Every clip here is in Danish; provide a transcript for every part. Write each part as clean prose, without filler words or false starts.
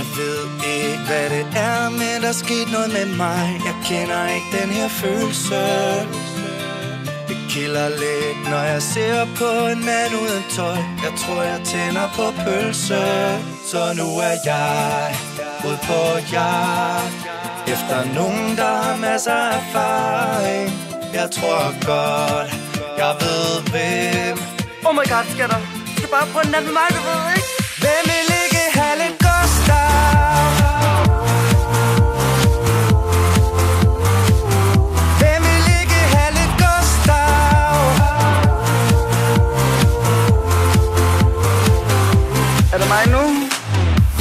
Jeg ved ikke, hvad det er, men der er sket noget med mig. Jeg kender ikke den her følelse. Det kilder lidt, når jeg ser på en mand uden tøj. Jeg tror, jeg tænder på pølse. Så nu er jeg ude på jagt efter nogen, der har masser af erfaring. Jeg tror godt, jeg ved hvem. Oh my god, skatter. Du skal bare prøve en nat med mig, du ved, ikke? Hvem vil ikke have lidt Gustav? Hvem vil ikke have lidt Gustav? Er det mig nu?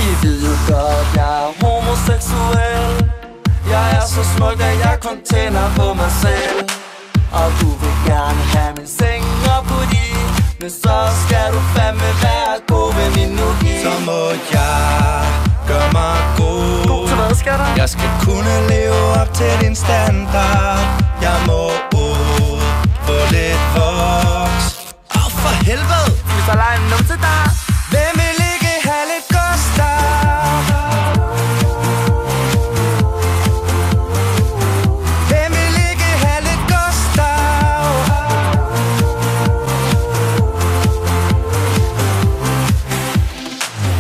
I ved jo godt, jeg er homoseksuel. Jeg er så smuk, at jeg kun tænder på mig selv. Og du vil gerne have min seng og putti, men så skal du fandme være god ved min nugi. Så må jeg gøre mig god. God til hvad, skatter? Jeg skal kunne leve op til din standard. Jeg må ud få lidt voks. Åh, for helvede! Vi så lege en numse der. Hvem vil ikke have lidt Gustav? Hvem vil ikke have lidt Gustav?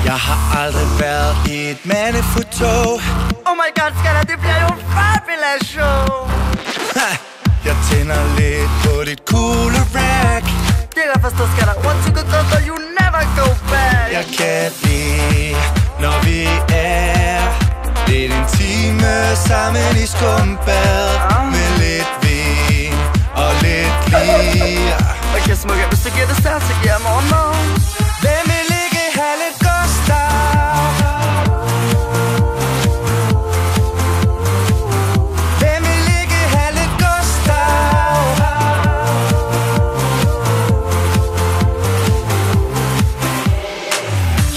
Jeg har aldrig været i et mandefutog. Oh my god, skatter, det bliver jo fabulous show. Jeg tænder lidt på dit coole rack. Det kan jeg forstå, skatter. Once you go, go, you never go back. Jeg kan lide, når vi er lidt intime sammen i skumbad. Med lidt vin og lidt lir. Okay, smukke, hvis du giver det stærkt, så giver jeg morgenmad. Hvem vil ikke have lidt Gustav? Hvem vil ikke have lidt Gustav?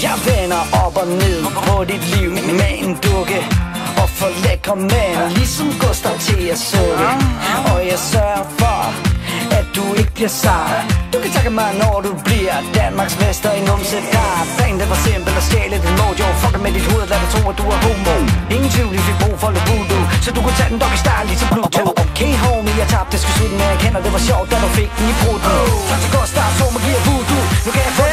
Jeg vender op og ned på dit liv med en dukke og for lækre mænd, ligesom Gustav til at sukke. Og jeg sørger for, at du ikke bliver sej. Du kan takke mig, når du bliver Danmarks mester i numse. Der er planen, den var simpel at stjæle din mojo. Fuck med dit hoved, lad dig tro, at du er homo. Ingen tvivl, vi fik brug for lidt voodoo, så du kunne tage den doggy style ligesom Pluto. Okay homie, jeg tabte sgu sutten, men jeg kender det var sjovt, da du fik den i bruden. Tak til Gustav, så magi og voodoo. Nu kan jeg få